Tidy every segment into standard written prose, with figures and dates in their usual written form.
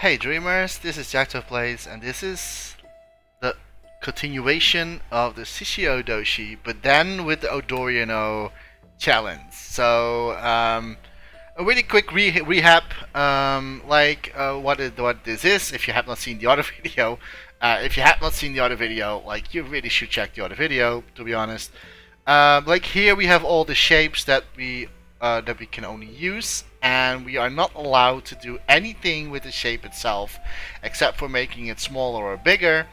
Hey dreamers, this is Jechta Plays, and this is the continuation of the Shishi Odoshi, but then with the oooDORIENooo challenge. So, a really quick rehab, what this is, if you have not seen the other video. If you have not seen the other video, like, you really should check the other video, to be honest. Like here we have all the shapes that we can only use, and we are not allowed to do anything with the shape itself except for making it smaller or bigger,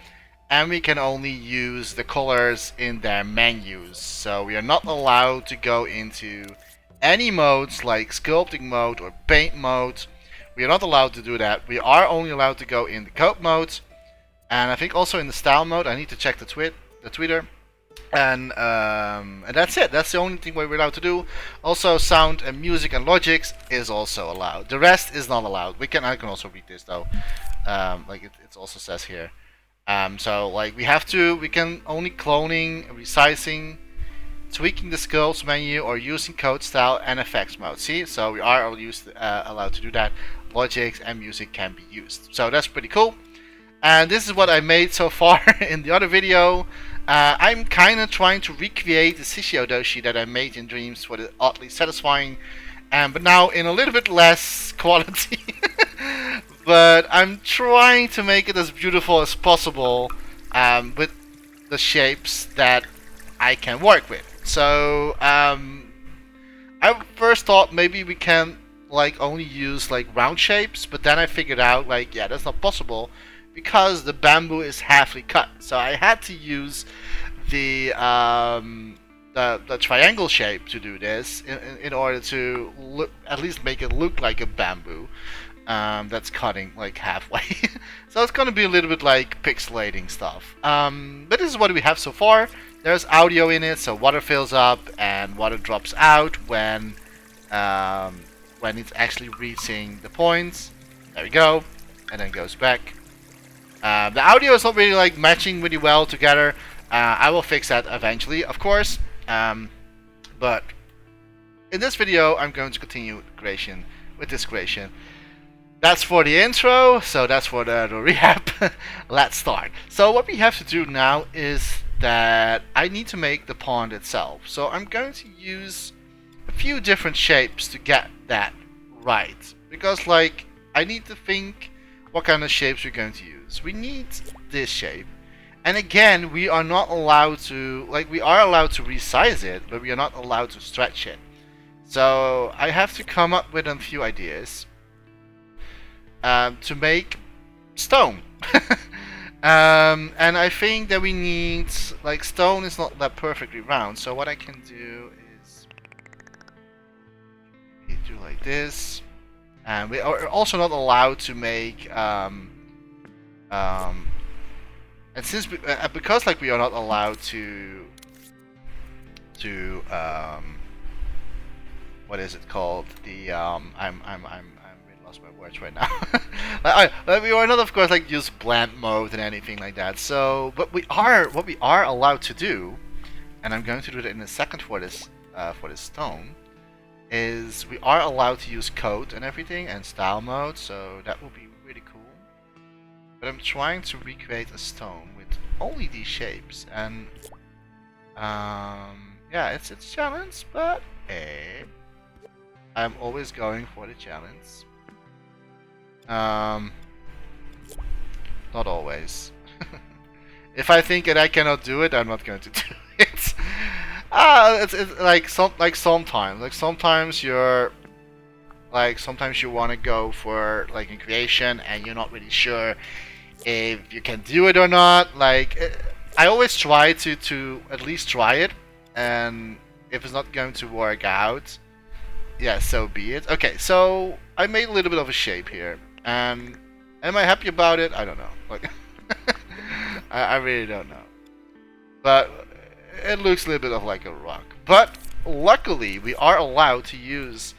and we can only use the colors in their menus. So we are not allowed to go into any modes like sculpting mode or paint mode. We are not allowed to do that. We are only allowed to go in the code mode, and I think also in the style mode. I need to check the Twitter. And that's it. That's the only thing we're allowed to do. Also, sound and music and logics is also allowed. The rest is not allowed. I can also read this though. Like it also says here. So like we can only cloning, resizing, tweaking the sculpts menu, or using code style and effects mode. See, so we are allowed to do that. Logics and music can be used. So that's pretty cool. And this is what I made so far in the other video. I'm kind of trying to recreate the Shishi Odoshi that I made in Dreams for the oddly satisfying, but now in a little bit less quality. But I'm trying to make it as beautiful as possible with the shapes that I can work with. So I first thought maybe we can like only use like round shapes, but then I figured out like, yeah, that's not possible, because the bamboo is halfly cut. So I had to use the triangle shape to do this in order to at least make it look like a bamboo that's cutting like halfway. So it's gonna be a little bit like pixelating stuff. But this is what we have so far. There's audio in it, so water fills up and water drops out when it's actually reaching the points. There we go, and then goes back. The audio is not really like matching really well together. I will fix that eventually, of course. But in this video, I'm going to continue creation with this creation. That's for the intro, so that's for the rehab. Let's start. So what we have to do now is that I need to make the pond itself. So I'm going to use a few different shapes to get that right, because like I need to think what kind of shapes we're going to use. We need this shape, and again we are not allowed to, like, we are allowed to resize it, but we are not allowed to stretch it. So I have to come up with a few ideas to make stone. And I think that we need, like, stone is not that perfectly round, so what I can do is do like this. And we are also not allowed to make and since because like we are not allowed to what is it called, the I'm really lost my words right now. We are not, of course, like use blend mode and anything like that. So what we are allowed to do, and I'm going to do that in a second for this stone, is we are allowed to use code and everything and style mode, so that will be really cool. But I'm trying to recreate a stone with only these shapes, and yeah, it's a challenge, but hey, I'm always going for the challenge. Not always. If I think that I cannot do it, I'm not going to do it. It's like sometimes you're like, sometimes you want to go for like a creation and you're not really sure if you can do it or not. Like I always try to at least try it, and if it's not going to work out, yeah, so be it. Okay, so I made a little bit of a shape here, and am I happy about it? I don't know. Like I really don't know, but it looks a little bit of like a rock. But luckily we are allowed to use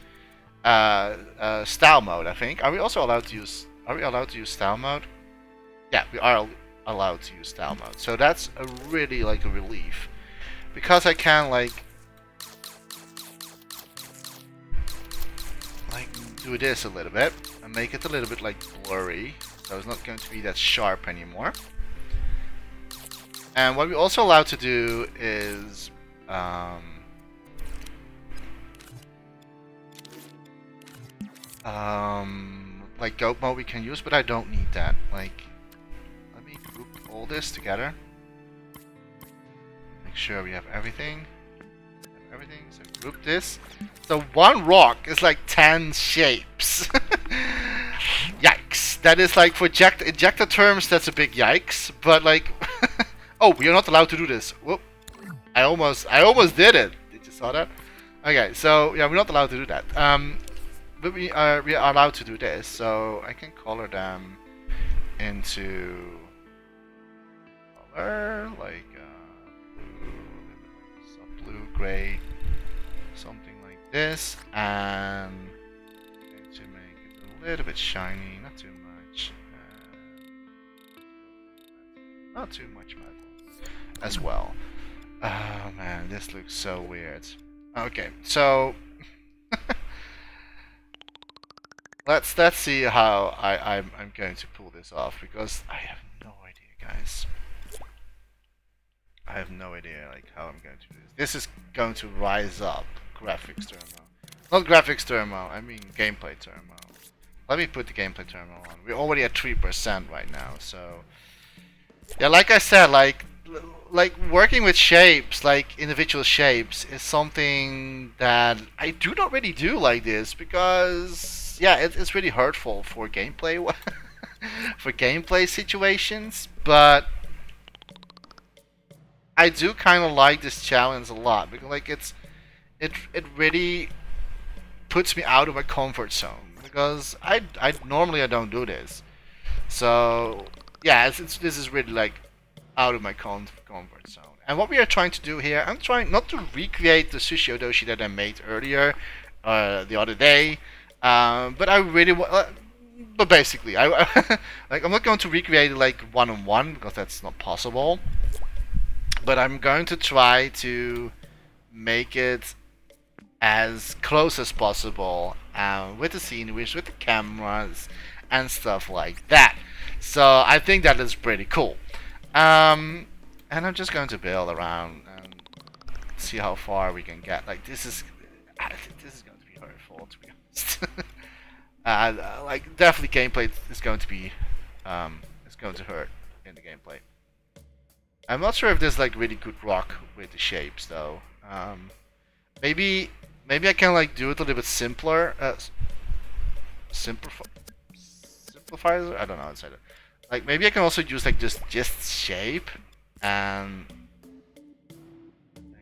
style mode, I think. Are we allowed to use style mode? Yeah, we are allowed to use style mode. So that's a really like a relief, because I can like do this a little bit and make it a little bit like blurry, so it's not going to be that sharp anymore. And what we're also allowed to do is like goat mode we can use, but I don't need that. Like, let me group all this together. Make sure we have everything. So group this. So one rock is like 10 shapes. Yikes. That is like for Jechta terms, that's a big yikes. But like, oh, we are not allowed to do this. Whoop. I almost did it. Did you saw that? Okay, so yeah, we're not allowed to do that. But we are allowed to do this. So I can color them into color like blue, gray, something like this, and I'm going to make it a little bit shiny, not too much, not too much metal as well. Oh man, this looks so weird. Okay, so let's see how I'm going to pull this off, because I have no idea, guys. I have no idea like how I'm going to do this. This is going to rise up graphics turmo. Not graphics turmo, I mean gameplay turmo. Let me put the gameplay turmo on. We're already at 3% right now, so yeah, like I said, like working with shapes, like individual shapes, is something that I do not really do like this, because yeah, it's really hurtful for gameplay for gameplay situations, but I do kind of like this challenge a lot, because like it really puts me out of my comfort zone, because I normally I don't do this. So yeah, this is really like out of my comfort zone. And what we are trying to do here, I'm trying not to recreate the Shishi Odoshi that I made earlier, the other day, but I really but basically I like I'm not going to recreate it like one-on-one, because that's not possible. But I'm going to try to make it as close as possible with the sceneries, with the cameras, and stuff like that. So I think that is pretty cool. And I'm just going to build around and see how far we can get. Like I think this is going to be hurtful, to be honest. Like definitely gameplay is going to be is going to hurt in the gameplay. I'm not sure if there's like really good rock with the shapes though. Maybe I can like do it a little bit simpler. Simplifier. I don't know how to say that. Like maybe I can also use like just shape and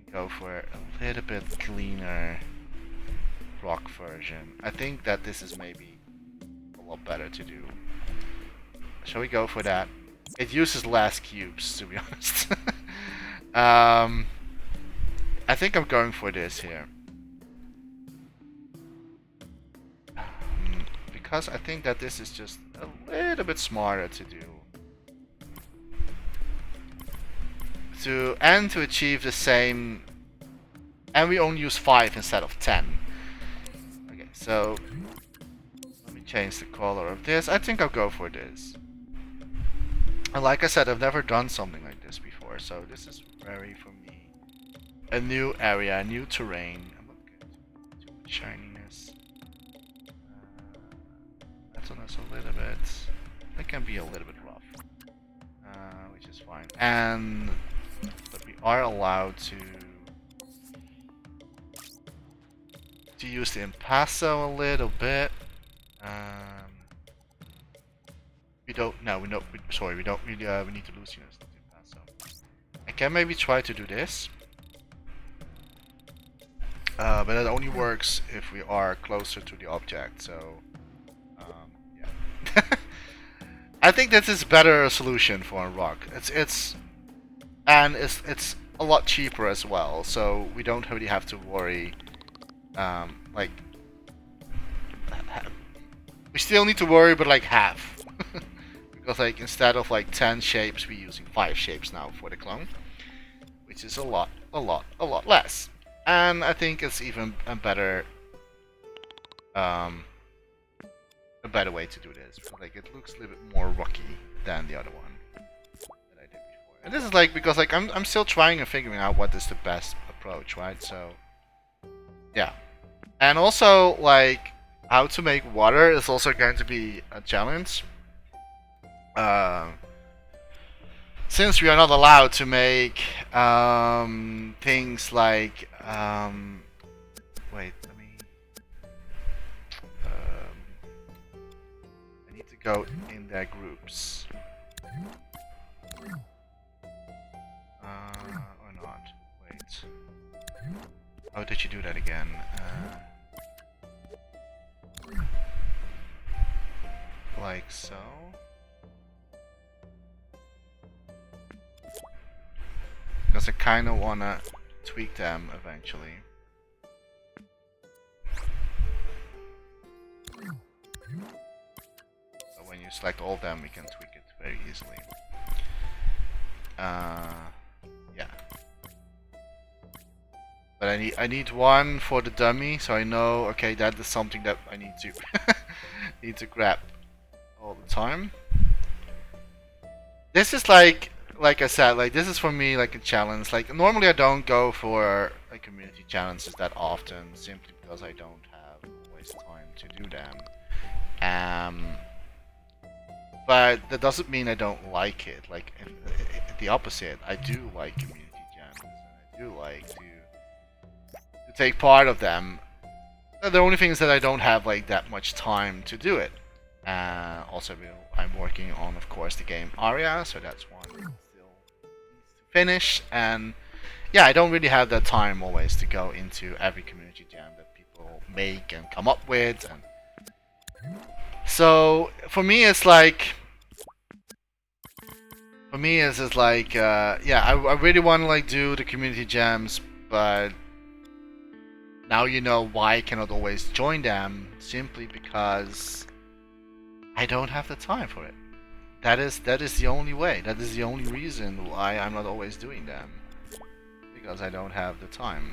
go for a little bit cleaner rock version. I think that this is maybe a lot better to do. Shall we go for that? It uses less cubes, to be honest. I think I'm going for this here. Because I think that this is just a little bit smarter to do. To achieve the same... And we only use 5 instead of 10. Okay, so... Let me change the color of this. I think I'll go for this. And like I said, I've never done something like this before, so this is very, for me, a new area, a new terrain. I'm not getting too much shininess. That's on us a little bit. That can be a little bit rough, which is fine. But we are allowed to use the impasto a little bit. We don't. No, we don't. Sorry, we don't. We need to lose units. So I can maybe try to do this, but it only works if we are closer to the object. So yeah, I think this is better solution for a rock. It's a lot cheaper as well. So we don't really have to worry. Like we still need to worry, but like half. Because like instead of like 10 shapes, we're using 5 shapes now for the clone, which is a lot less. And I think it's even a better a better way to do this. Because, like, it looks a little bit more rocky than the other one that I did before. And this is like because like I'm still trying and figuring out what is the best approach, right? So yeah, and also like how to make water is also going to be a challenge. Uh, since we are not allowed to make things like wait, let me. I need to go in their groups. Or not. Wait. How did you do that again? Like so. Because I kind of want to tweak them eventually. So when you select all of them, we can tweak it very easily. Yeah. But I need one for the dummy, so I know, okay, that is something that I need to need to grab all the time. This is like I said, like this is for me like a challenge. Like normally I don't go for like community challenges that often, simply because I don't have always time to do them. But that doesn't mean I don't like it. Like the opposite, I do like community jams, and I do like to take part of them. The only thing is that I don't have like that much time to do it. Also, I'm working on, of course, the game Aria, so that's one still needs to finish. And yeah, I don't really have that time always to go into every community jam that people make and come up with. And so for me, it's like. For me, it's just like, yeah, I really want to like do the community jams, but now you know why I cannot always join them, simply because I don't have the time for it. That is the only way. That is the only reason why I'm not always doing them, because I don't have the time.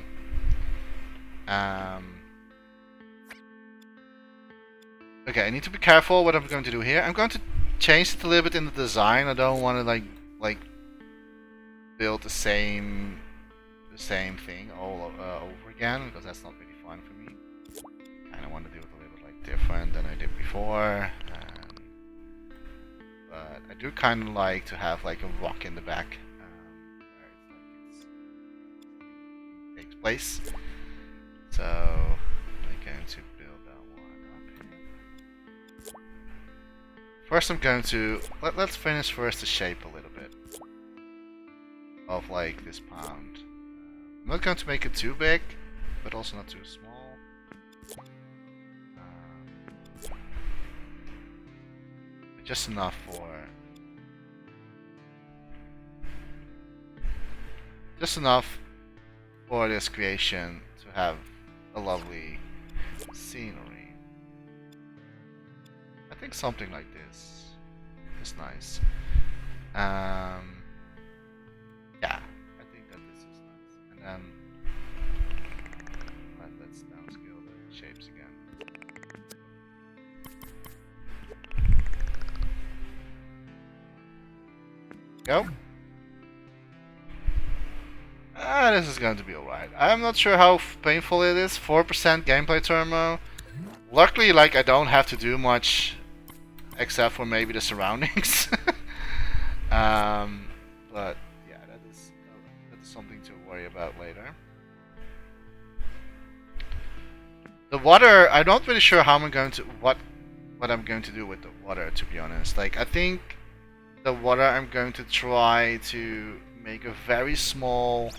Okay, I need to be careful what I'm going to do here. I'm going to change it a little bit in the design. I don't want to like build the same thing all over again, because that's not really fun for me. Kind of want to do it a little bit like different than I did before. But I do kind of like to have like a rock in the back where it takes place. So I'm going to build that one up here. First, I'm going to let's finish first the shape a little bit of like this pound. I'm not going to make it too big, but also not too small. Just enough for this creation to have a lovely scenery. I think something like this is nice. Yeah, I think that this is nice. And then let's downscale the shapes again. Go. This is going to be alright. I'm not sure how painful it is. 4% gameplay turmo. Luckily, like I don't have to do much, except for maybe the surroundings. But yeah, that is something to worry about later. The water, I'm not really sure how I'm going to what I'm going to do with the water, to be honest. Like I think the water I'm going to try to make a very small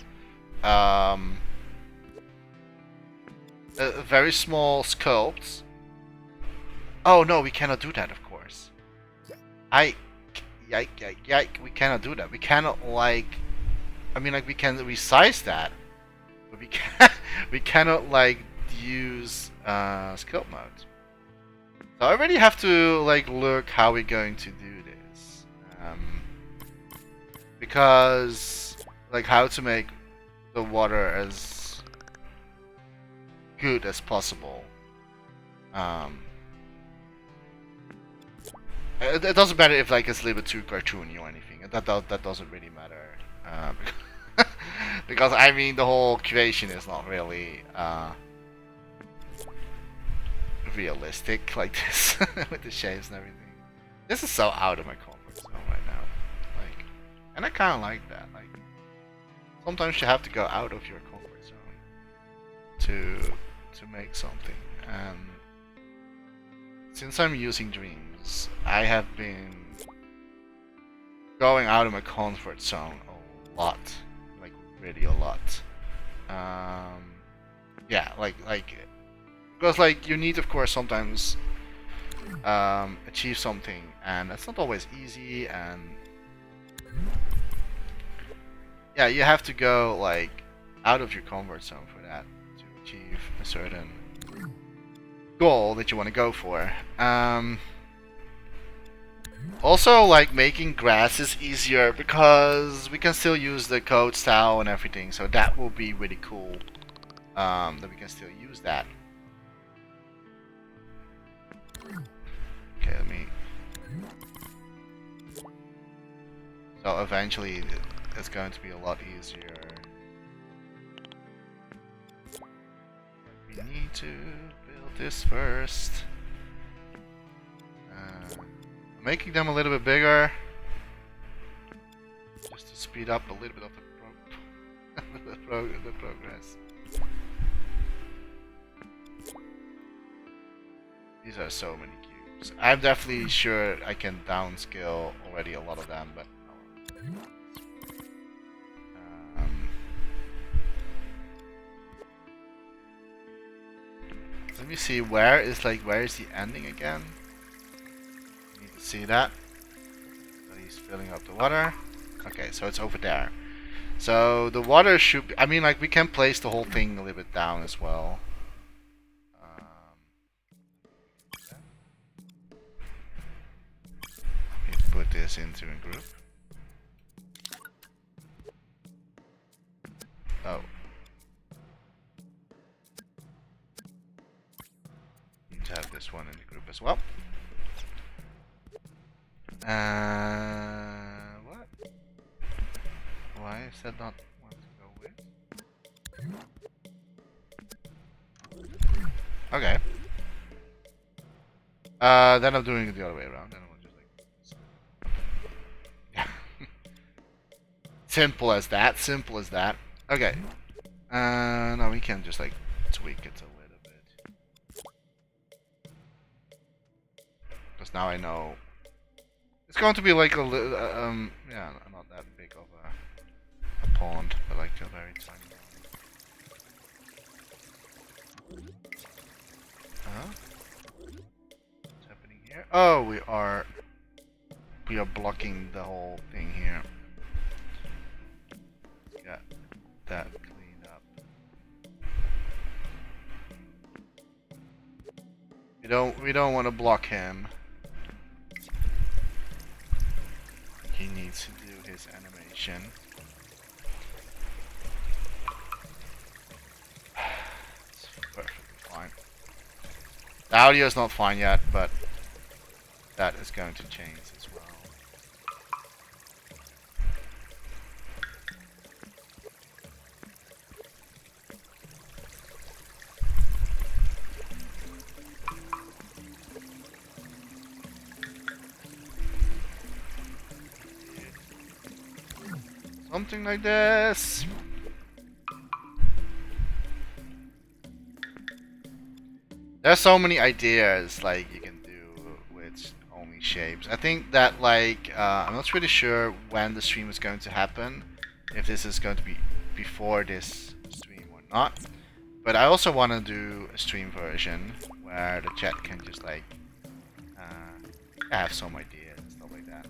sculpt. Oh no, we cannot do that, of course. Yike, we cannot do that. We cannot like, I mean, like we can resize that, but we cannot like use sculpt mode. So I really have to like look how we're going to do this, because like how to make the water as good as possible. It doesn't matter if like it's a little bit too cartoony or anything. That doesn't really matter. Because I mean the whole creation is not really realistic like this with the shapes and everything. This is so out of my comfort zone right now. Like, and I kind of like that. Like, sometimes you have to go out of your comfort zone to make something. And since I'm using Dreams, I have been going out of my comfort zone a lot, like really a lot. Yeah, like because like you need, of course, sometimes achieve something, and it's not always easy, and yeah, you have to go like out of your comfort zone for that to achieve a certain goal that you want to go for. Also, like making grass is easier because we can still use the code style and everything, so that will be really cool. That we can still use that. Okay, let me. So eventually, it's going to be a lot easier. We need to build this first. Making them a little bit bigger, just to speed up a little bit of the progress. These are so many cubes. I'm definitely sure I can downscale already a lot of them, but let me see where is the ending again. See that? So he's filling up the water. Okay, so it's over there. So the water should be, I mean, like we can place the whole thing a little bit down as well. Let me put this into a group. Oh. Need to have this one in the group as well. What? Why is that not one to go with? Okay. Then I'm doing it the other way around. Then I'm just like, simple as that. Simple as that. Okay. Now we can just like tweak it a little bit. Because now I know. It's going to be like a yeah, not that big of a pond, but like a very tiny one. What's happening here? Oh, we are blocking the whole thing here. Get that cleaned up. We don't want to block him. He needs to do his animation. It's perfectly fine. The audio is not fine yet, but that is going to change as well. Something like this. There's so many ideas like you can do with only shapes. I think that like I'm not really sure when the stream is going to happen, if this is going to be before this stream or not. But I also want to do a stream version where the chat can just like have some ideas and stuff like that.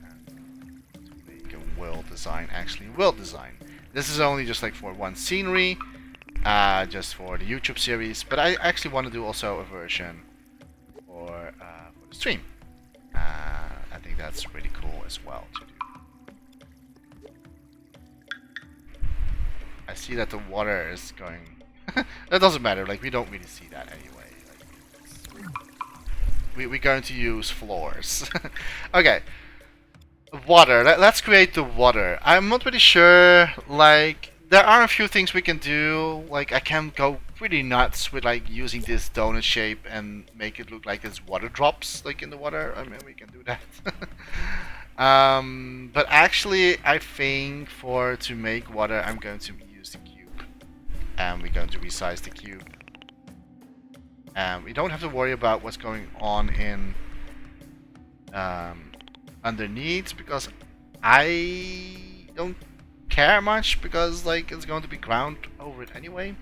World design, actually world design. This is only just like for one scenery, just for the YouTube series, but I actually want to do also a version for the stream. I think that's really cool as well to do. I see that the water is going. That doesn't matter, like we don't really see that anyway. Like, we're going to use floors. Okay. Water. Let's create the water. I'm not really sure. Like, there are a few things we can do. Like, I can go pretty nuts with like using this donut shape and make it look like it's water drops like in the water. I mean, we can do that. But actually, I think to make water, I'm going to use the cube, and we're going to resize the cube. We don't have to worry about what's going on in underneath, because I don't care much, because like it's going to be ground over it anyway.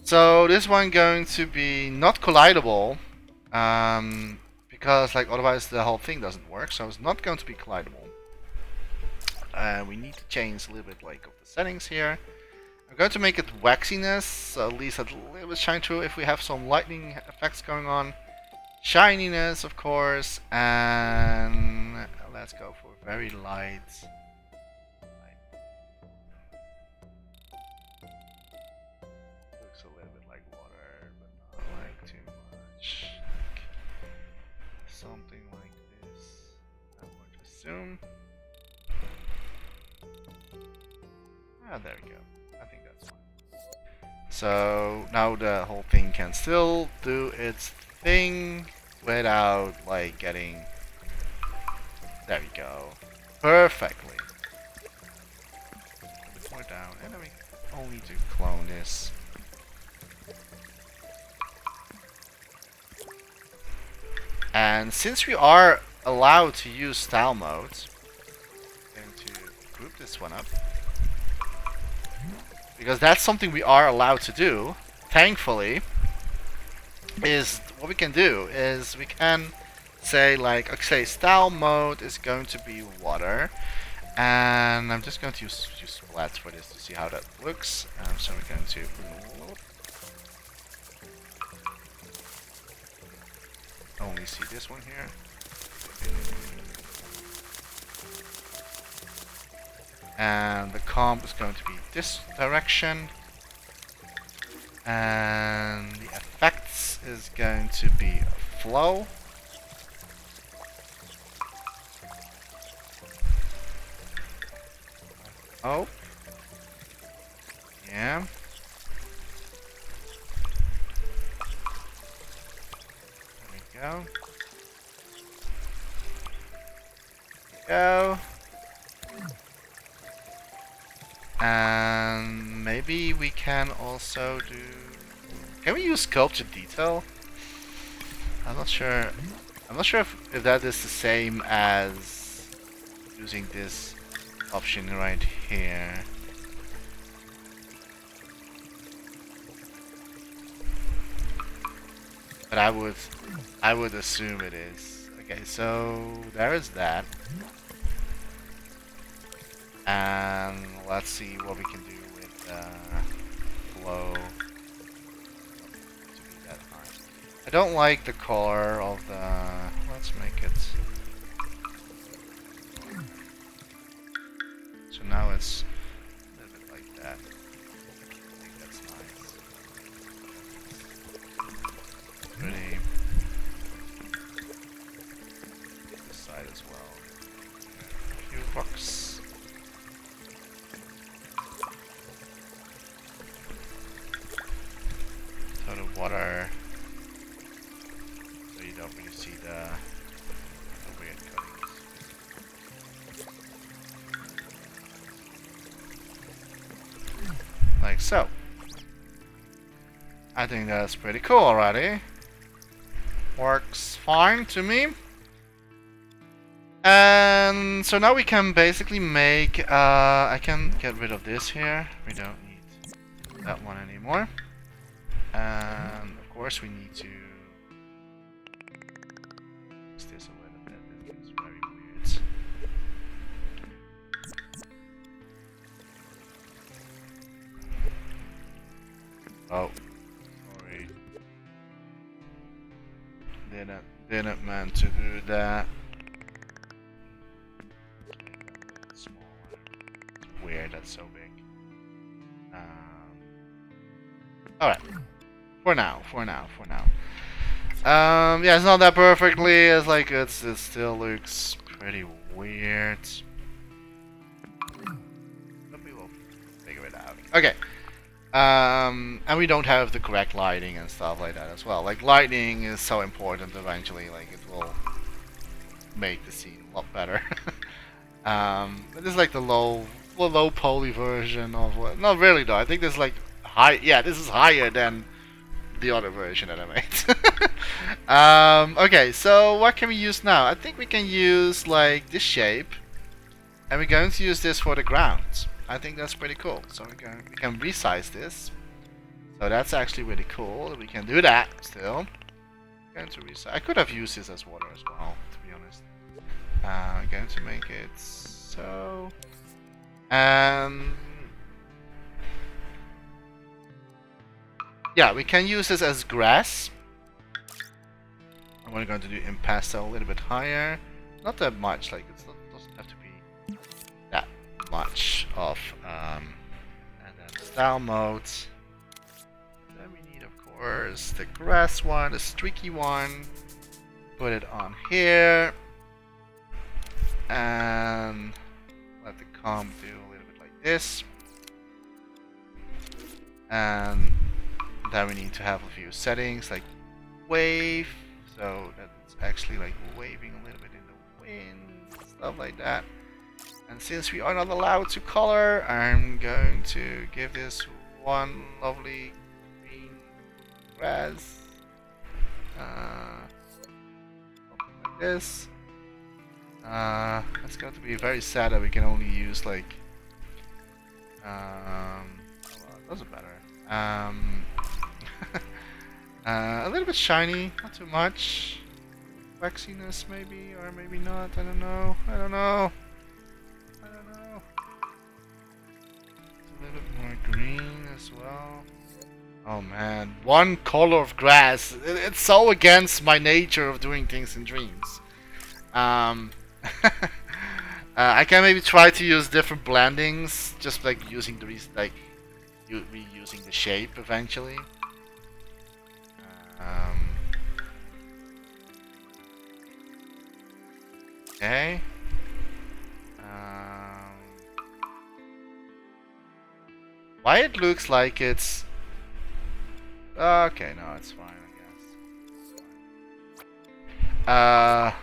So this one going to be not collidable, because like otherwise the whole thing doesn't work. So it's not going to be collidable. We need to change a little bit like of the settings here. I'm going to make it waxiness, so at least a little bit shine through if we have some lightning effects going on. Shininess, of course, and let's go for very light. Looks a little bit like water, but not like too much. Something like this. I'm going to assume. Ah, there we go. I think that's fine. So now the whole thing can still do its thing without like getting. There we go. Perfectly. A bit more down, and then we only need to clone this. And since we are allowed to use style modes, I'm going to group this one up. Because that's something we are allowed to do, thankfully, is what we can do is we can say like, okay, style mode is going to be water, and I'm just going to use splats for this to see how that looks. So we're going to only see this one here. And the comp is going to be this direction, and the effects is going to be flow. Oh, yeah. There we go. Go. And maybe we can also do. Can we use sculpture detail? I'm not sure. I'm not sure if that is the same as using this option right here. But I would assume it is. Okay, so there is that. And let's see what we can do with flow to be that high. I don't like the color of the. Let's make it. So now it's a little bit like that. I think that's nice. Pretty. This side as well. A few bucks. Water, so you don't really see the weird cuttings. Like so. I think that's pretty cool already. Works fine to me. And so now we can basically make, I can get rid of this here. We don't need that one anymore. And of course we need to fix this a little bit. This is very weird. Oh, sorry. Didn't meant to do that. Smaller. It's weird. That's so big. All right. For now. Yeah, it's not that perfectly. It's like it still looks pretty weird. But we will figure it out. Okay. And we don't have the correct lighting and stuff like that as well. Like lighting is so important eventually. Like it will make the scene a lot better. This is like the low poly version of what? Not really though. I think this is like high. Yeah, this is higher than the other version that I made. Okay, so what can we use now? I think we can use like this shape, and we're going to use this for the ground. I think that's pretty cool. So we can resize this. So that's actually really cool. We can do that still. Going to resize. I could have used this as water as well, to be honest. I'm going to make it so. Yeah, we can use this as grass. And we're going to do impasto a little bit higher. Not that much, like it doesn't have to be that much of. And then style modes. Then we need, of course, the grass one, the streaky one. Put it on here. And let the comp do a little bit like this. And then we need to have a few settings like wave, so that it's actually like waving a little bit in the wind, stuff like that. And since we are not allowed to color, I'm going to give this one lovely green grass. Something like this. It's going to be very sad that we can only use like well, it doesn't matter. A little bit shiny, not too much. Waxiness maybe, or maybe not. I don't know. I don't know. A little bit more green as well. Oh man, one color of grass. It's so against my nature of doing things in dreams. I can maybe try to use different blendings, just like using the reusing the shape eventually. Okay. Why it looks like it's okay? No, it's fine, I guess.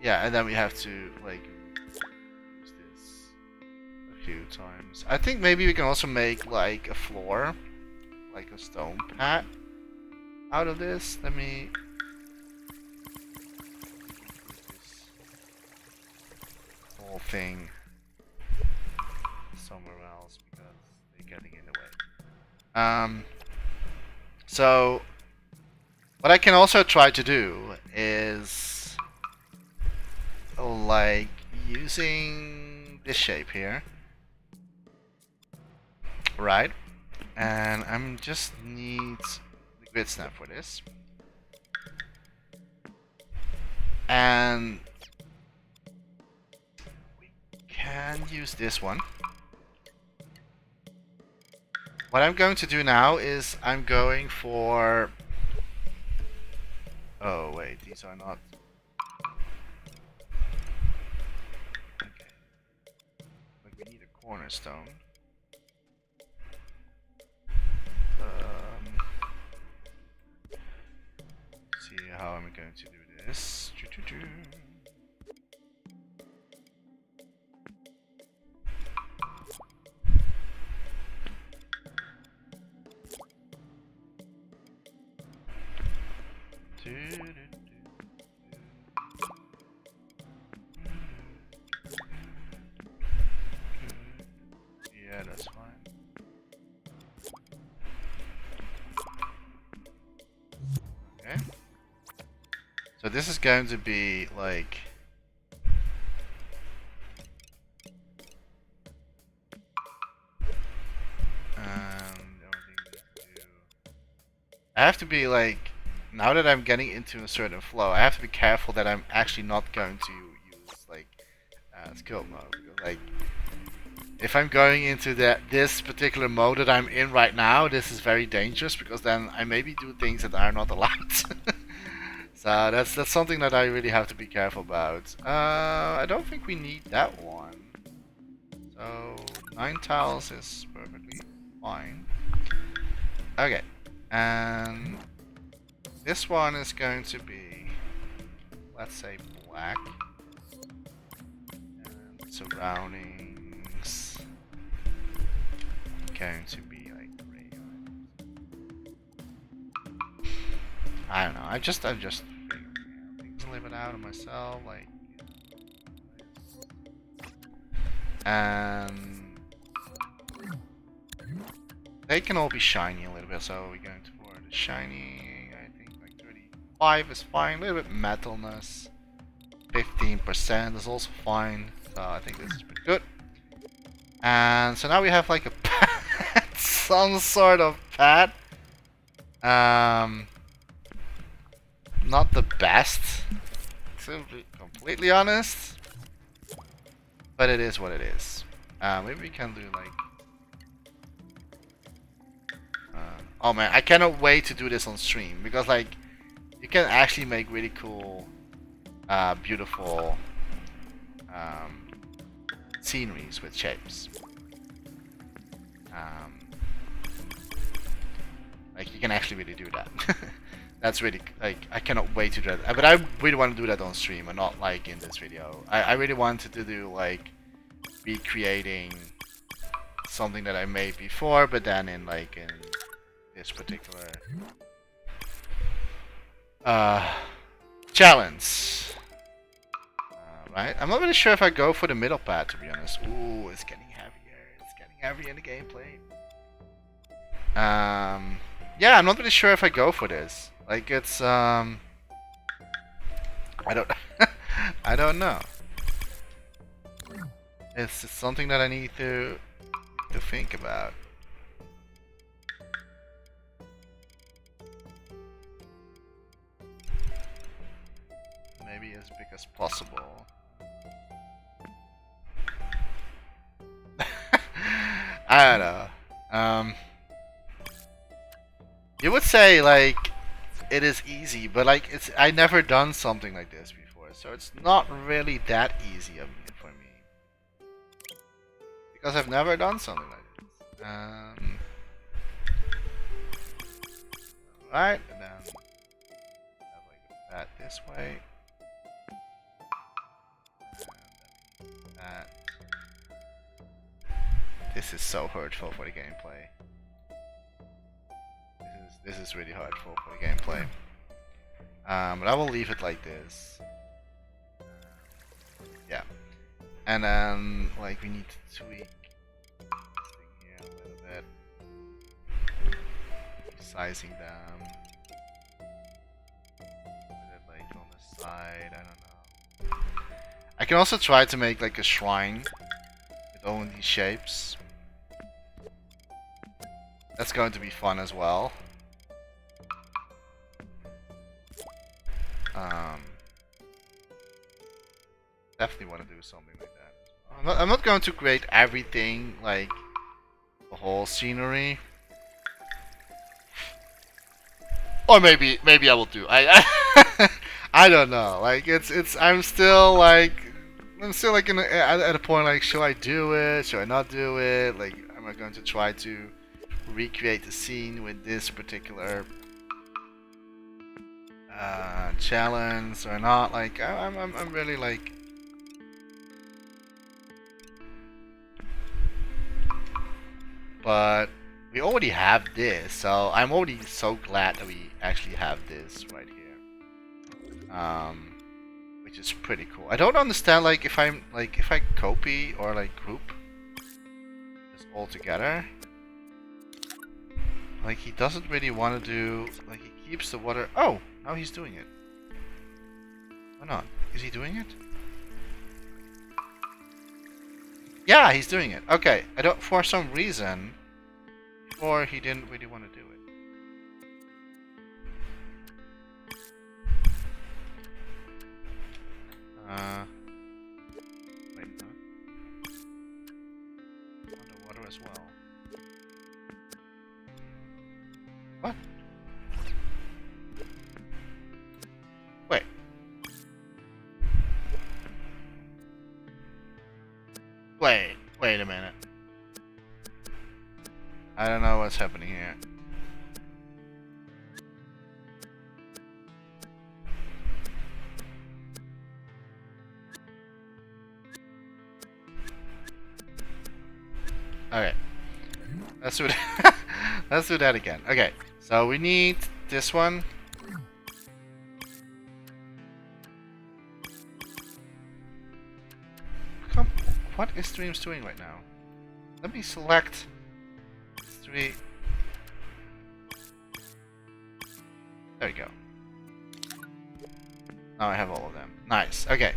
Yeah, and then we have to like use this a few times. I think maybe we can also make like a floor, like a stone pad out of this. Let me this whole thing somewhere else because they're getting in the way. So what I can also try to do is like using this shape here, right? And I'm just need the grid snap for this, and we can use this one. What I'm going to do now is I'm going for. Oh wait, these are not. Cornerstone. See how I'm going to do this. Yeah, that's fine. Okay. So this is going to be like I have to be like, now that I'm getting into a certain flow, I have to be careful that I'm actually not going to use like skill mode. Like, if I'm going into this particular mode that I'm in right now, this is very dangerous because then I maybe do things that are not allowed. So that's something that I really have to be careful about. I don't think we need that one. So 9 tiles is perfectly fine. Okay, and this one is going to be, let's say, black. And surroundings going to be like gray. I don't know. I'm just figuring out things, live it out on myself, like. And they can all be shiny a little bit, so we're going for the shiny. I think like 35 is fine. A little bit metalness. 15% is also fine. So I think this is pretty good. And so now we have like a pad, some sort of pad. Not the best, to be completely honest, but it is what it is. Maybe we can do like. Oh man, I cannot wait to do this on stream because like you can actually make really cool, beautiful sceneries with shapes. Like you can actually really do that. That's really like I cannot wait to do that. But I really want to do that on stream and not like in this video. I really wanted to do like recreating something that I made before, but then in like in this particular challenge. Right? I'm not really sure if I go for the middle pad, to be honest. Ooh, it's getting heavier. It's getting heavy in the gameplay. Yeah, I'm not really sure if I go for this. Like it's I don't I don't know. It's something that I need to think about. Maybe as big as possible. I don't know. You would say like it is easy, but like I never done something like this before, so it's not really that easy for me because I've never done something like this. Right, and then have like that this way. That. This is so hurtful for the gameplay. This is really hurtful for the gameplay. But I will leave it like this. Yeah. And then, like, we need to tweak this thing here a little bit. Sizing them. Put it, like, on the side, I don't know. I can also try to make, like, a shrine with all these shapes. That's going to be fun as well. Definitely want to do something like that. I'm not going to create everything, like the whole scenery. Or maybe I will do. I don't know. Like I'm still like in at a point like, should I do it? Should I not do it? Like, am I going to try to recreate the scene with this particular challenge or not? Like I'm really like. But we already have this, so I'm already so glad that we actually have this right here. Which is pretty cool. I don't understand like if I copy or like group this all together. Like he doesn't really want to do like he keeps the water. Oh, now he's doing it. Why not? Is he doing it? Yeah, he's doing it. Okay, I don't. For some reason, before he didn't really want to do it. Wait, no. Underwater as well. What? Wait a minute. I don't know what's happening here. Okay. Let's do that. Let's do that again. Okay. So we need this one. What is Streams doing right now? Let me select 3. There we go. Now I have all of them. Nice. Okay.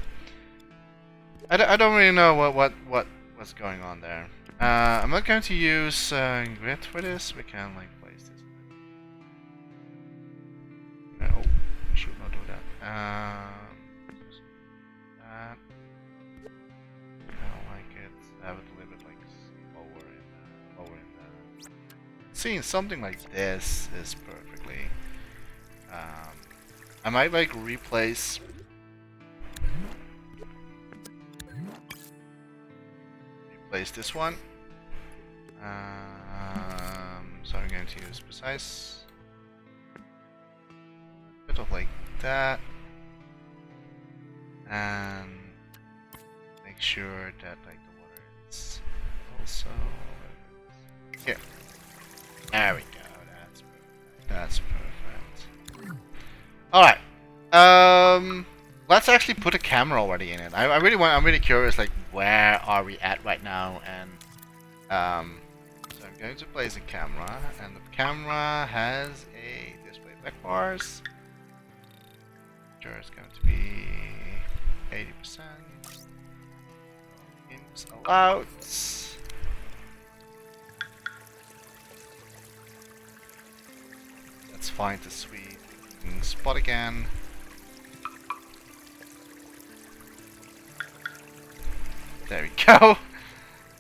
I don't really know what's going on there. I'm not going to use grid for this. We can like place this. No, we should not do that. That. I don't like it. Have it a little bit like lower in the. Seeing something like this is perfectly. I might like replace. Replace this one. So I'm going to use precise. Bit of like that, and make sure that like the water is also here. There we go. That's perfect. That's perfect. All right. Let's actually put a camera already in it. I'm really curious, like where are we at right now, and so I'm going to place a camera, and the camera has a display back bars. Sure, it's going to be 80%. Games allowed. Let's find the sweet spot again. There we go.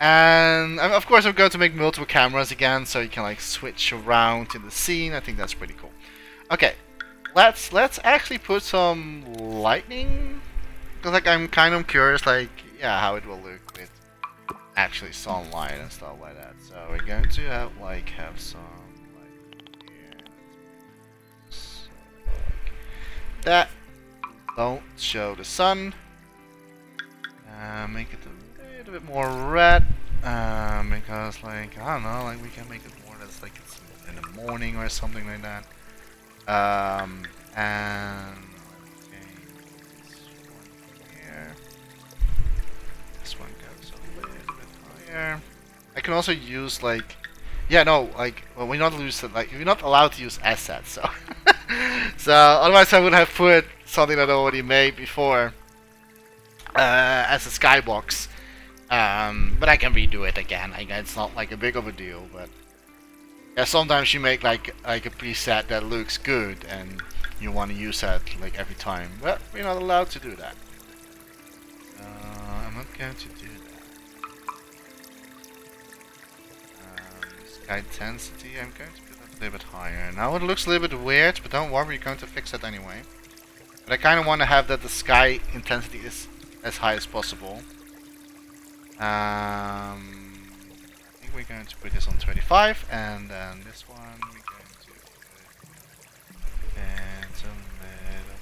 And of course I'm going to make multiple cameras again, so you can like switch around in the scene. I think that's pretty cool. Okay, let's actually put some lightning, because like I'm kind of curious, like yeah, how it will look with actually sunlight and stuff like that. So we're going to have some light here. So, like that. Don't show the sun. Make it a little bit more red, because like I don't know, like we can make it more that's like it's in the morning or something like that. And this one here. This one goes a little bit higher. I can also use like, yeah, no, like well, we're not allowed to use assets, so so otherwise I would have put something that I already made before. As a skybox, but I can redo it again. It's not like a big of a deal, but yeah, sometimes you make like a preset that looks good and you want to use that like every time. But we're not allowed to do that. I'm not going to do that. Sky intensity, I'm going to put that a little bit higher. Now it looks a little bit weird, but don't worry, we're going to fix it anyway. But I kind of want to have that the sky intensity is as high as possible. I think we're going to put this on 25, and then this one we're going to put a little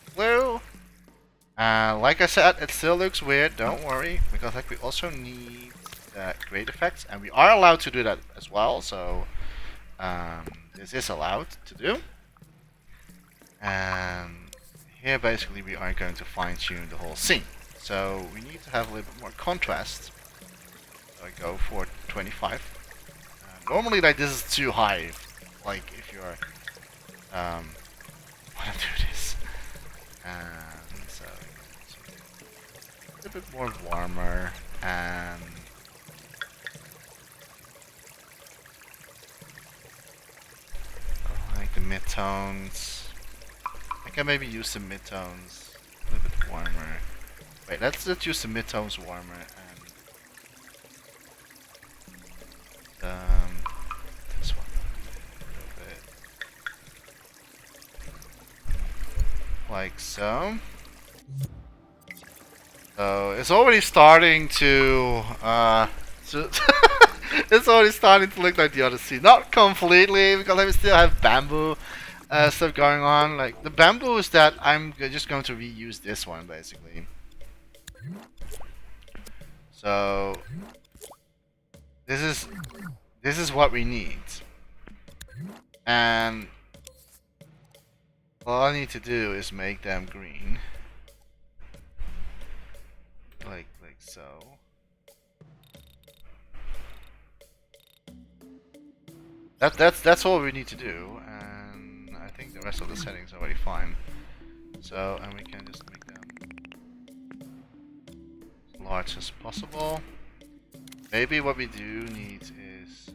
bit blue. Like I said, it still looks weird, don't worry, because like we also need great effects, and we are allowed to do that as well, so this is allowed to do. And here basically we are going to fine tune the whole scene. So we need to have a little bit more contrast. So I go for 25. Normally like this is too high. Like if you're want to do this. And so a little bit more warmer, and like the midtones. I can maybe use some midtones a little bit warmer. Wait, let's use the midtones warmer, and this one a little bit like so. So it's already starting to it's already starting to look like the Odyssey. Not completely, because I still have bamboo stuff going on. Like the bamboo is that I'm just going to reuse this one basically. So this is what we need, and all I need to do is make them green, like so. That's all we need to do, and I think the rest of the settings are already fine. So, and we can just make them as large as possible. Maybe what we do need is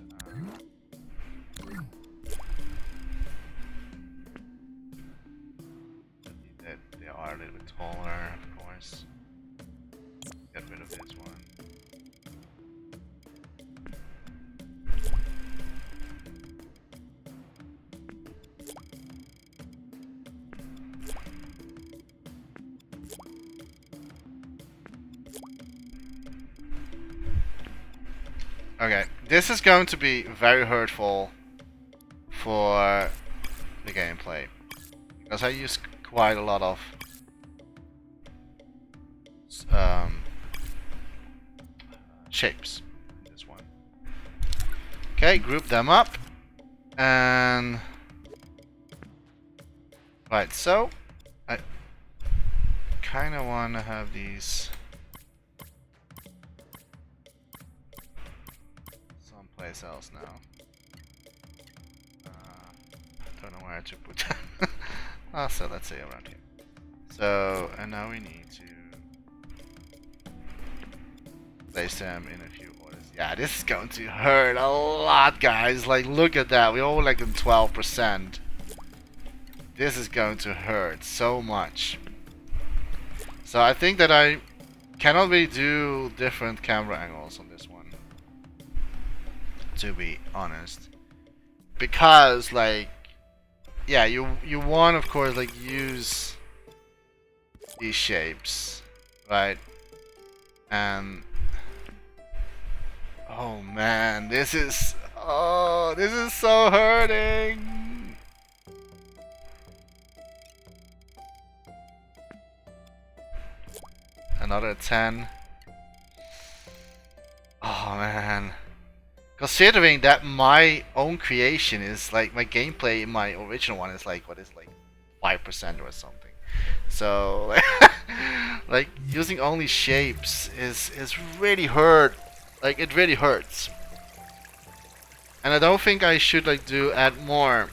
that they are a little bit taller, of course. Get rid of this one. Okay, this is going to be very hurtful for the gameplay, because I use quite a lot of shapes in this one. Okay, group them up, and right, so I kind of want to have these someplace else now. Don't know where to put them. Oh, so let's say around here. So, and now we need to place them in a few orders. Yeah, this is going to hurt a lot, guys. Like, look at that. We're all like in 12%. This is going to hurt so much. So I think that I cannot really do different camera angles on this one, to be honest, because like, yeah, you want, of course, like use these shapes, right? And oh man, this is so hurting. Another 10. Oh man. Considering that my own creation is like, my gameplay in my original one is like, what is like 5% or something. So like using only shapes is really hurt. Like it really hurts. And I don't think I should like add more.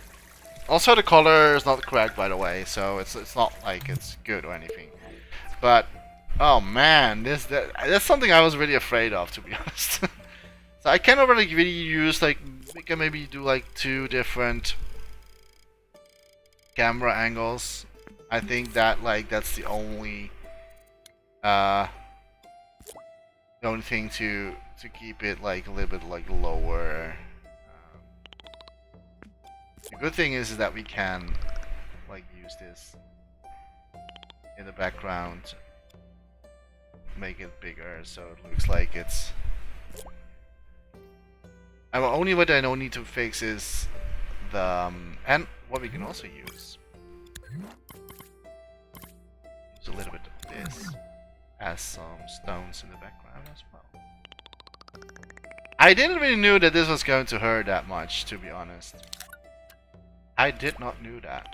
Also the color is not correct, by the way, so it's not like it's good or anything. But oh man, that's something I was really afraid of, to be honest. So I cannot really use, like, we can maybe do like 2 different camera angles. I think that like that's the only thing to keep it like a little bit like lower. The good thing is that we can like use this in the background, make it bigger so it looks like it's. And only what I don't need to fix is the and what we can also use a little bit of this as some stones in the background as well. I didn't really knew that this was going to hurt that much, to be honest. I did not knew that.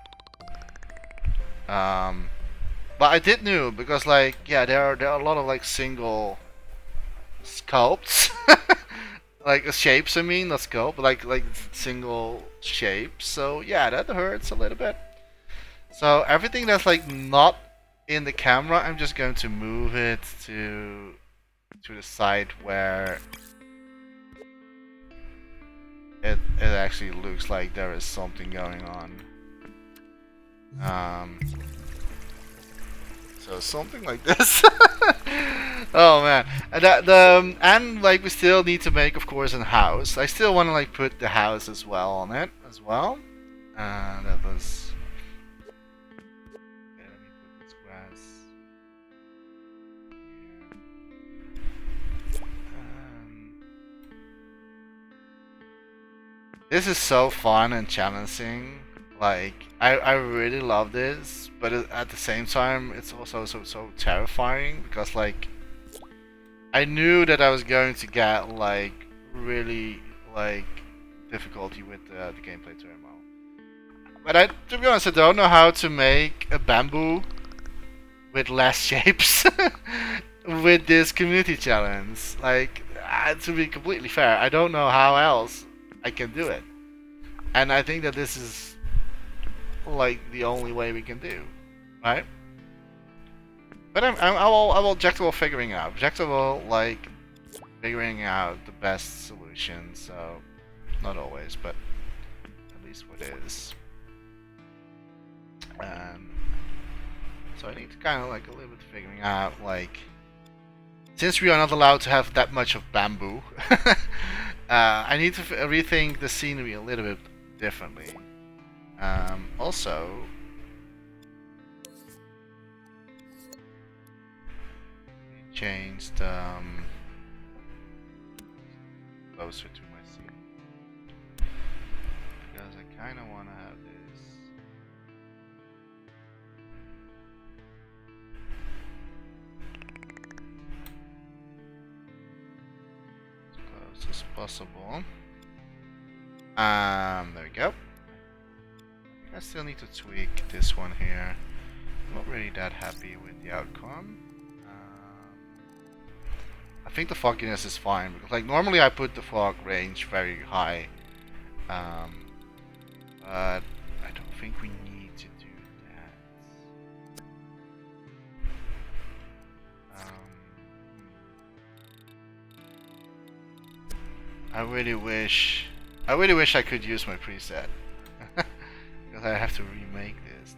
But I did knew because like, yeah, there are a lot of like single sculpts. Like shapes, I mean, not sculpt, but like single shapes. So yeah, that hurts a little bit. So everything that's like not in the camera, I'm just going to move it to the side where it actually looks like there is something going on. So something like this. Oh man, and and like we still need to make, of course, a house. I still want to like put the house as well on it as well. That was. Okay, let me put this grass here. This is so fun and challenging. Like I really love this, but at the same time, it's also so terrifying because like I knew that I was going to get like really like difficulty with the gameplay turmoil. But to be honest, I don't know how to make a bamboo with less shapes with this community challenge. Like, to be completely fair, I don't know how else I can do it. And I think that this is like the only way we can do, right? But I will Jechta will figuring out. Jechta will like figuring out the best solution. So not always, but at least what is. So I need to kind of like a little bit figuring out like, since we are not allowed to have that much of bamboo, I need to rethink the scenery a little bit differently. Also, we changed closer to my scene because I kind of want to have this. As close as possible. There we go. I still need to tweak this one here. I'm not really that happy with the outcome. I think the fogginess is fine because, like, normally I put the fog range very high, but I don't think we need to do that. I really wish I could use my preset. Because I have to remake this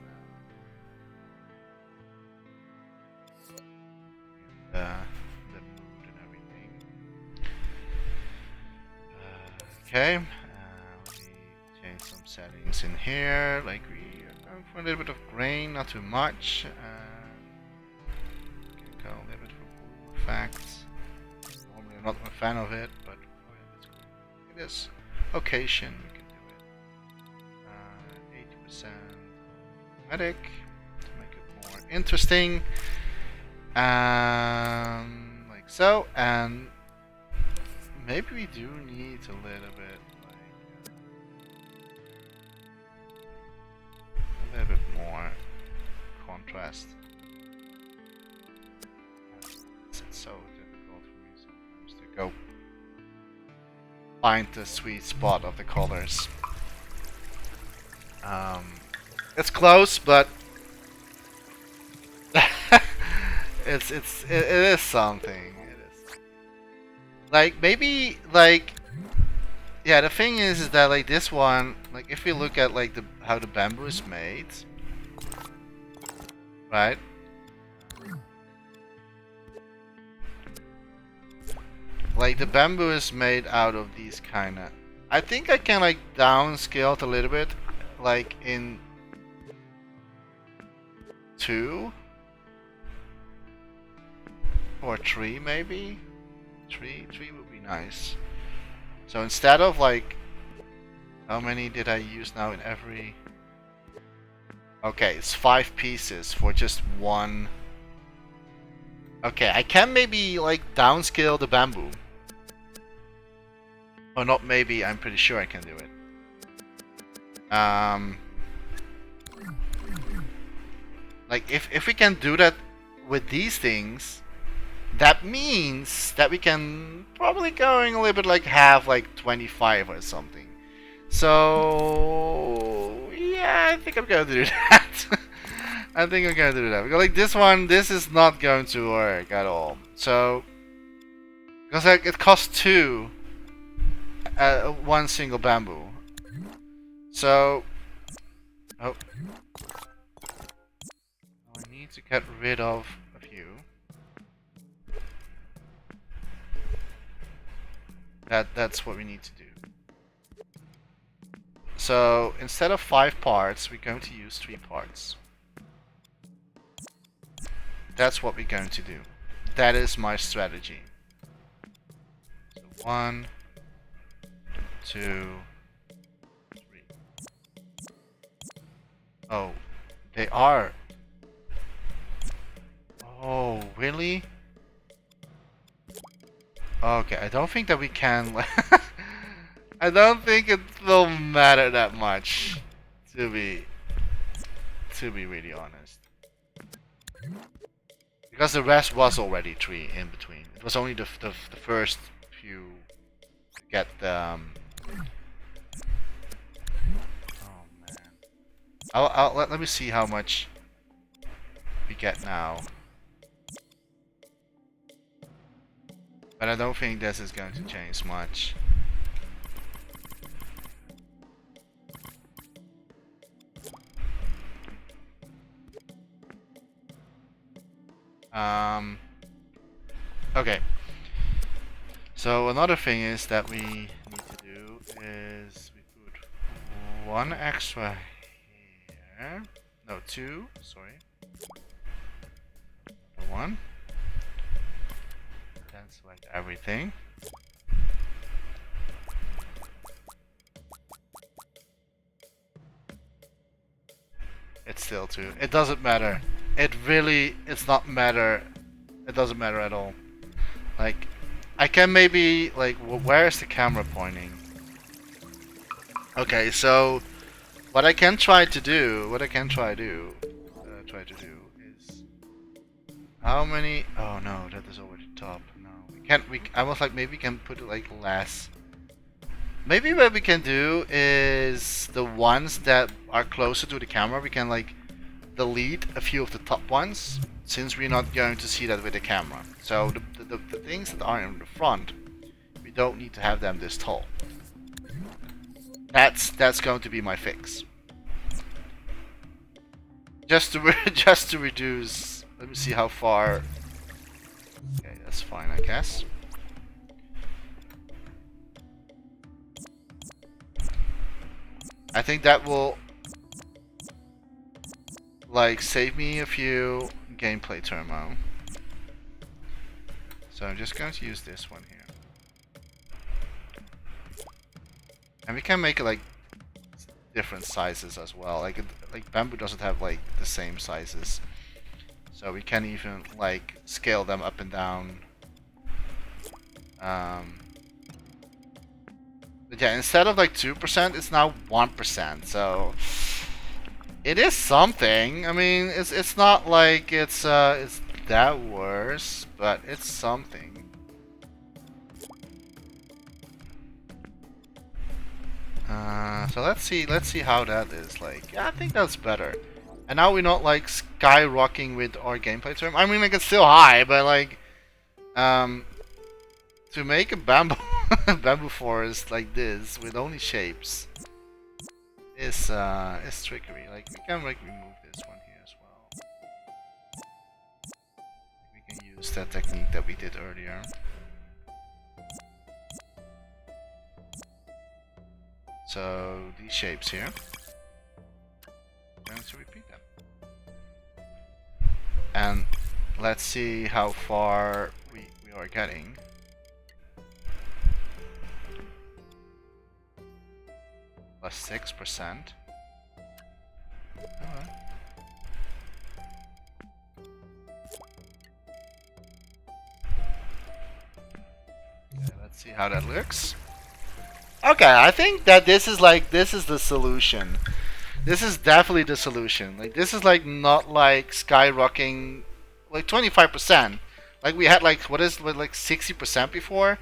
now. The mood and everything. Okay. Let me change some settings in here. Like we are going for a little bit of grain, not too much. Go a little bit for cool effects. Normally I'm not a fan of it, but it's cool. It is occasion. 80% medic to make it more interesting, like so. And maybe we do need a little bit like a little bit more contrast. It's so difficult for me sometimes to go find the sweet spot of the colors. It's close, but it is something. It is like maybe like yeah. The thing is that like this one, like if you look at like how the bamboo is made, right? Like the bamboo is made out of these kind of. I think I can like downscale it a little bit. Like in 2 or 3 maybe. 3 would be nice. So instead of like, how many did I use now in every? Okay, it's 5 pieces for just one. Okay, I can maybe like downscale the bamboo. Or not maybe, I'm pretty sure I can do it. Like if we can do that with these things, that means that we can probably going a little bit like have like 25 or something. So yeah, I think I'm gonna do that. I think I'm gonna do that because like this one, this is not going to work at all. So because like it costs 2 one single bamboo. So, oh, I need to get rid of a few. That's what we need to do. So instead of 5 parts, we're going to use 3 parts. That's what we're going to do. That is my strategy. So 1, 2, Oh, they are. Oh, really? Okay, I don't think that we can. I don't think it will matter that much, to be really honest. Because the rest was already 3 in between. It was only the first few to get the. Oh man. Let me see how much we get now. But I don't think this is going to change much. Okay. So another thing is that we need to do is we put 1 extra here. No, 2. Sorry. 1. Then select everything. It's still 2. It doesn't matter. It's not matter. It doesn't matter at all. Like, I can maybe, like, where is the camera pointing? Okay, so what I can try to do is how many? Oh no, that is over the top. No, we can't. I was like, maybe we can put it like less. Maybe what we can do is the ones that are closer to the camera, we can like delete a few of the top ones, since we're not going to see that with the camera. So the things that are in the front, we don't need to have them this tall. That's going to be my fix. Just to reduce. Let me see how far. Okay, that's fine, I guess. I think that will like save me a few gameplay turmoil. So I'm just going to use this one here. And we can make it like different sizes as well. Like bamboo doesn't have like the same sizes. So we can even like scale them up and down. But yeah, instead of like 2%, it's now 1%. So it is something. I mean, it's not like it's that worse, but it's something. So let's see how that is. Like, yeah, I think that's better. And now we're not like skyrocketing with our gameplay term. I mean, like it's still high, but like, to make a bamboo bamboo forest like this with only shapes is trickery. Like we can like remove this one here as well. We can use that technique that we did earlier. So these shapes here, I'm going to repeat them. And let's see how far we are getting. Plus 6%. Alright. Okay, let's see how that looks. Okay, I think that this is the solution. This is definitely the solution. Like this is like not like skyrocketing like 25%. Like we had like what like 60% before.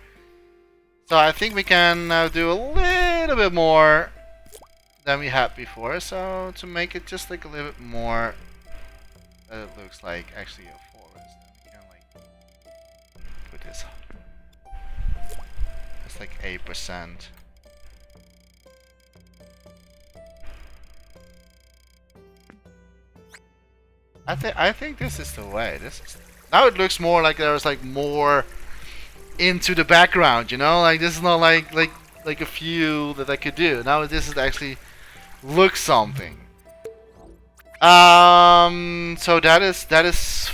So I think we can do a little bit more than we had before. So to make it just like a little bit more, it looks like actually a forest. We can like put this. It's like 8%. I think this is the way. Now it looks more like there's like more into the background, you know? Like this is not like a few that I could do. Now this is actually looks something. So that is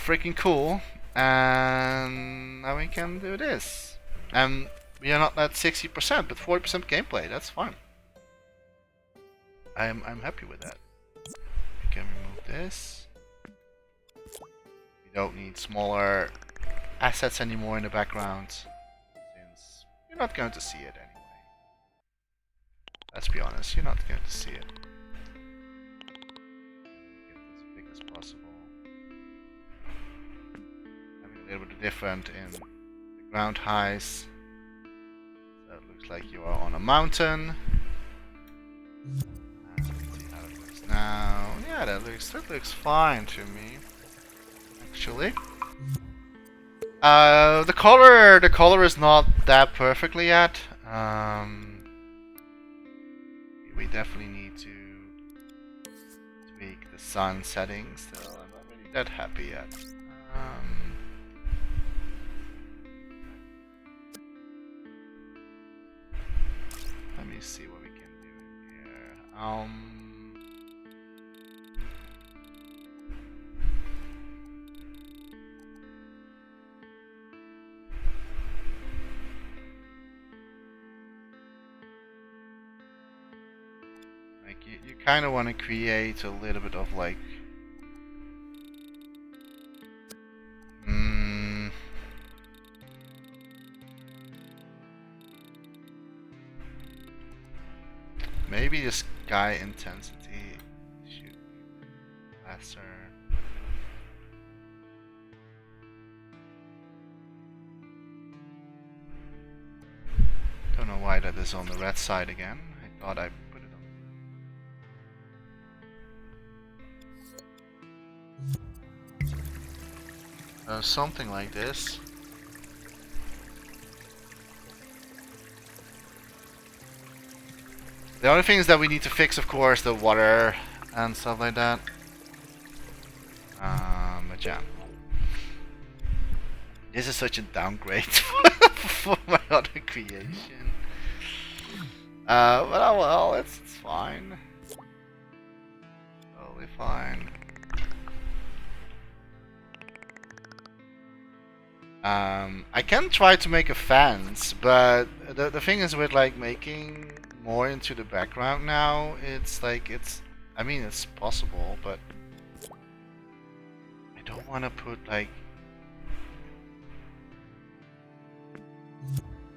freaking cool. And now we can do this. And we are not at 60%, but 40% gameplay. That's fun. I'm happy with that. this. We don't need smaller assets anymore in the background, since you're not going to see it anyway. Let's be honest, you're not going to see it. Get this as big as possible. Having a little bit different in the ground heights. So it looks like you are on a mountain. Let's see how it looks now. Yeah, that looks fine to me, actually. The color is not that perfectly yet. We definitely need to tweak the sun settings. So I'm not really that happy yet. Let me see what we can do in here. Like you kind of want to create a little bit of like maybe the sky intensity should be lesser. Don't know why that is on the red side again. I thought I put it on. Something like this. The only thing is that we need to fix, of course, the water and stuff like that. But yeah. This is such a downgrade for my other creation. But oh well, it's fine. Totally fine. I can try to make a fence, but the thing is with like making more into the background now, it's like I mean it's possible, but I don't want to put like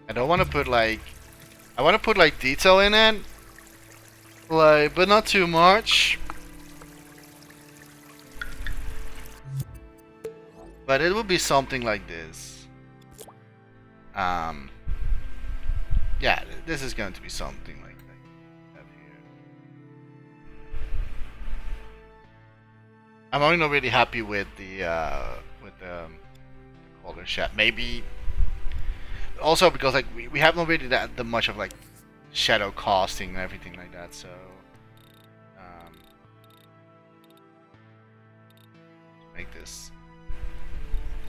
I want to put like detail in it, like, but not too much. But it would be something like this. Yeah, this is going to be something like that here. I'm only not really happy with the color shade. Maybe also because like we have not really that much of like shadow casting and everything like that. So make this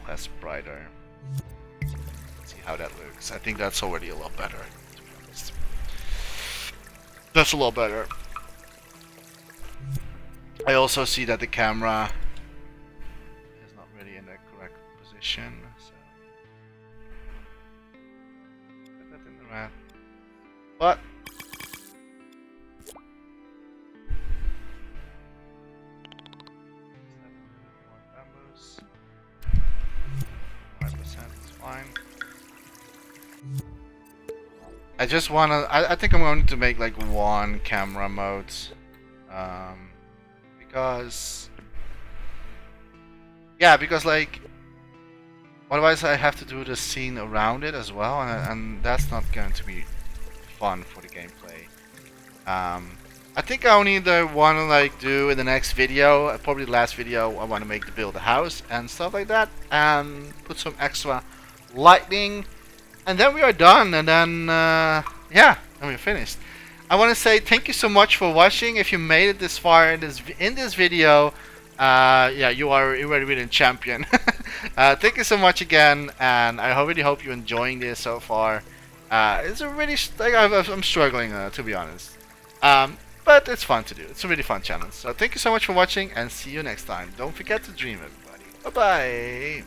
less brighter. Let's see how that looks. I think that's already a lot better, to be honest. That's a lot better. I also see that the camera is not really in the correct position, so put that in the red. But I just wanna. I think I'm going to make like one camera mode, because like otherwise I have to do the scene around it as well, and that's not going to be fun for the gameplay. I think I only want to like do in the next video, probably the last video, I want to make the build a house and stuff like that, and put some extra lighting. And then we are done, and then, yeah, and we're finished. I want to say thank you so much for watching. If you made it this far in this video, yeah, you are really a champion. Thank you so much again, and I really hope you're enjoying this so far. It's a really, like, I'm struggling, to be honest. But it's fun to do. It's a really fun challenge. So thank you so much for watching, and see you next time. Don't forget to dream, everybody. Bye-bye.